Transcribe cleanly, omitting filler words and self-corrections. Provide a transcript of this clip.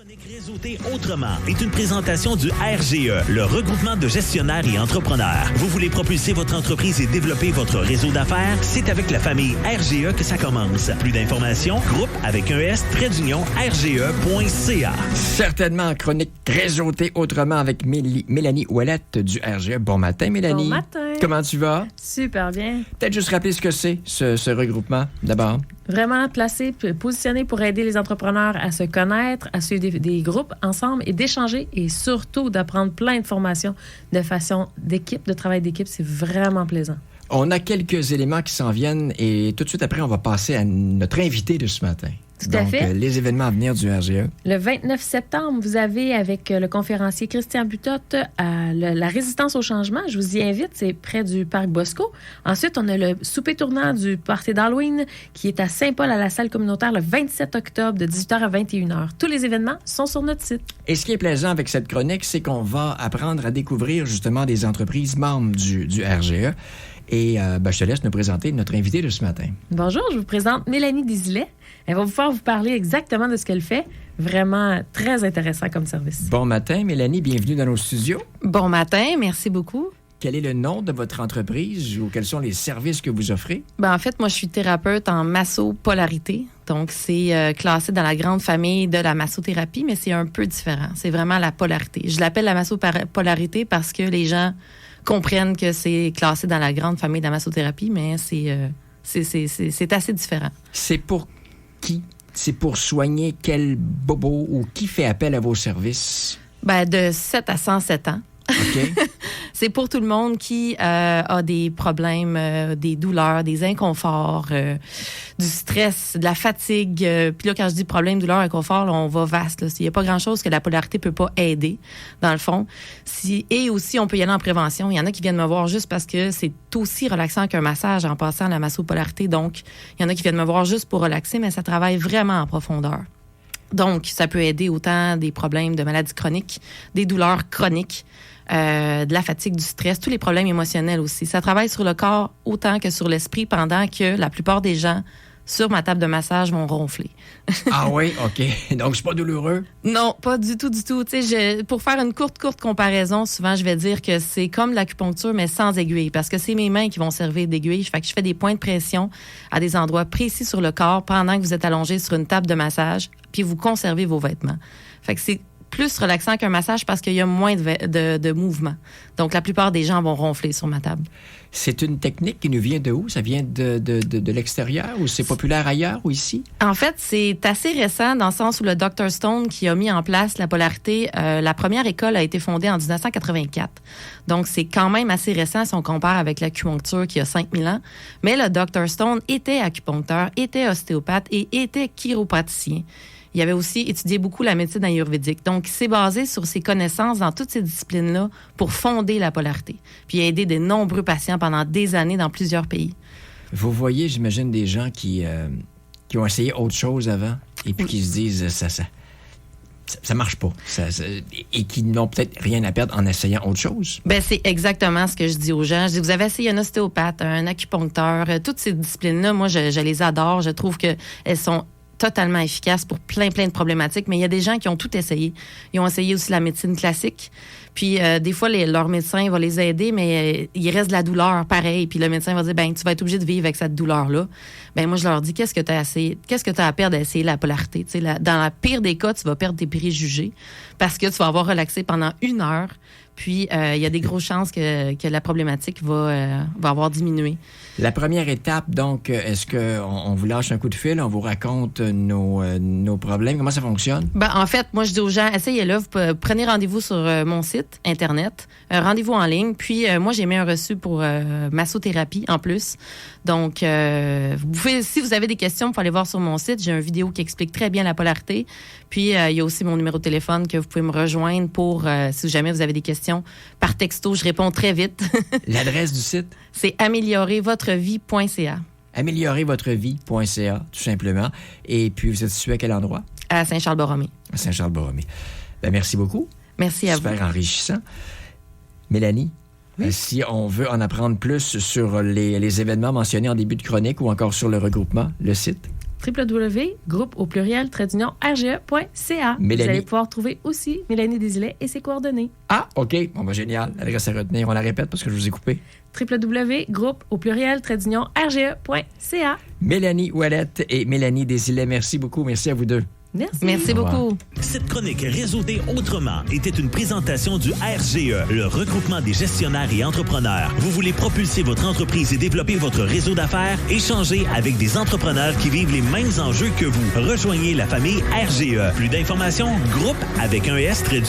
Chronique réseautée autrement est une présentation du RGE, le regroupement de gestionnaires et entrepreneurs. Vous voulez propulser votre entreprise et développer votre réseau d'affaires? C'est avec la famille RGE que ça commence. Plus d'informations, groupe avec un S, RGE.ca. Certainement, chronique réseautée autrement avec Mélanie Ouellette du RGE. Bon matin, Mélanie. Bon matin. Comment tu vas? Super bien. Peut-être juste rappeler ce que c'est, ce regroupement, d'abord. Vraiment placé, positionné pour aider les entrepreneurs à se connaître, à suivre des groupes ensemble et d'échanger et surtout d'apprendre plein de formations de façon d'équipe, de travail d'équipe. C'est vraiment plaisant. On a quelques éléments qui s'en viennent et tout de suite après, on va passer à notre invité de ce matin. Tout à fait. Les événements à venir du RGE. Le 29 septembre, vous avez avec le conférencier Christian Butotte la résistance au changement. Je vous y invite, c'est près du parc Bosco. Ensuite, on a le souper tournant du party d'Halloween qui est à Saint-Paul à la salle communautaire le 27 octobre de 18h à 21h. Tous les événements sont sur notre site. Et ce qui est plaisant avec cette chronique, c'est qu'on va apprendre à découvrir justement des entreprises membres du RGE. Et je te laisse nous présenter notre invité de ce matin. Bonjour, je vous présente Mélanie Désilet. Elle va pouvoir vous parler exactement de ce qu'elle fait. Vraiment très intéressant comme service. Bon matin, Mélanie. Bienvenue dans nos studios. Bon matin, merci beaucoup. Quel est le nom de votre entreprise ou quels sont les services que vous offrez? En fait, moi, je suis thérapeute en massopolarité. Donc, c'est classé dans la grande famille de la massothérapie, mais c'est un peu différent. C'est vraiment la polarité. Je l'appelle la massopolarité parce que les gens comprennent que c'est classé dans la grande famille de la massothérapie, mais c'est assez différent. C'est pour qui? C'est pour soigner quel bobo ou qui fait appel à vos services? De 7 à 107 ans. OK. C'est pour tout le monde qui a des problèmes, des douleurs, des inconforts, du stress, de la fatigue. Puis là, quand je dis problème, douleur, inconfort, là, on va vaste. Il n'y a pas grand-chose que la polarité ne peut pas aider, dans le fond. Et aussi, on peut y aller en prévention. Il y en a qui viennent me voir juste parce que c'est aussi relaxant qu'un massage en passant à la massopolarité. Donc, il y en a qui viennent me voir juste pour relaxer, mais ça travaille vraiment en profondeur. Donc, ça peut aider autant des problèmes de maladies chroniques, des douleurs chroniques, de la fatigue, du stress, tous les problèmes émotionnels aussi. Ça travaille sur le corps autant que sur l'esprit pendant que la plupart des gens sur ma table de massage vont ronfler. Ah oui, OK. Donc, c'est pas douloureux? Non, pas du tout, du tout. Tu sais, pour faire une courte comparaison, souvent, je vais dire que c'est comme l'acupuncture, mais sans aiguille, parce que c'est mes mains qui vont servir d'aiguille. Fait que je fais des points de pression à des endroits précis sur le corps pendant que vous êtes allongé sur une table de massage, puis vous conservez vos vêtements. Fait que c'est plus relaxant qu'un massage parce qu'il y a moins de mouvement. Donc, la plupart des gens vont ronfler sur ma table. C'est une technique qui nous vient de où? Ça vient de l'extérieur ou c'est populaire ailleurs ou ici? En fait, c'est assez récent dans le sens où le Dr. Stone qui a mis en place la polarité, la première école a été fondée en 1984. Donc, c'est quand même assez récent si on compare avec l'acupuncture qui a 5000 ans. Mais le Dr. Stone était acupuncteur, était ostéopathe et était chiropraticien. Il avait aussi étudié beaucoup la médecine ayurvédique. Donc, il s'est basé sur ses connaissances dans toutes ces disciplines-là pour fonder la polarité. Puis, il a aidé de nombreux patients pendant des années dans plusieurs pays. Vous voyez, j'imagine, des gens qui ont essayé autre chose avant et puis qui se disent ça marche pas. Et qui n'ont peut-être rien à perdre en essayant autre chose. C'est exactement ce que je dis aux gens. Je dis, vous avez essayé un ostéopathe, un acupuncteur, toutes ces disciplines-là, moi, je les adore. Je trouve qu'elles sont totalement efficace pour plein de problématiques, mais il y a des gens qui ont tout essayé. Ils ont essayé aussi la médecine classique. Puis, des fois, leur médecin va les aider, mais il reste de la douleur, pareil. Puis, le médecin va dire, tu vas être obligé de vivre avec cette douleur-là. Moi, je leur dis, qu'est-ce que tu as essayé? Qu'est-ce que tu as à perdre à essayer la polarité? Dans la pire des cas, tu vas perdre tes préjugés parce que tu vas avoir relaxé pendant 1 heure. Puis, il y a des grosses chances que la problématique va avoir diminué. La première étape, donc, est-ce qu'on vous lâche un coup de fil, on vous raconte nos problèmes? Comment ça fonctionne? En fait, moi, je dis aux gens, essayez-le. Vous prenez rendez-vous sur mon site Internet, rendez-vous en ligne. Puis, moi, j'ai mis un reçu pour massothérapie en plus. Donc, vous pouvez, si vous avez des questions, vous pouvez aller voir sur mon site. J'ai une vidéo qui explique très bien la polarité. Puis, il y a aussi mon numéro de téléphone que vous pouvez me rejoindre pour, si jamais vous avez des questions, par texto. Je réponds très vite. L'adresse du site? C'est améliorervotrevie.ca. Améliorervotrevie.ca, tout simplement. Et puis, vous êtes situé à quel endroit? À Saint-Charles-Borromée. À Saint-Charles-Borromée. Merci beaucoup. Merci à vous. Super enrichissant. Mélanie, oui? Si on veut en apprendre plus sur les événements mentionnés en début de chronique ou encore sur le regroupement, le site? www.groupe au pluriel /rge.ca. Mélanie. Vous allez pouvoir trouver aussi Mélanie Desilets et ses coordonnées. Ah, OK. Bon, ben, génial. L'adresse à retenir. On la répète parce que je vous ai coupé. www.groupe au pluriel /rge.ca. Mélanie Ouellette et Mélanie Desilets, merci beaucoup. Merci à vous deux. Merci Au revoir. beaucoup. Cette chronique Réseauter autrement était une présentation du RGE, le regroupement des gestionnaires et entrepreneurs. Vous voulez propulser votre entreprise et développer votre réseau d'affaires? Échangez avec des entrepreneurs qui vivent les mêmes enjeux que vous. Rejoignez la famille RGE. Plus d'informations, groupe avec un S-RGE.ca.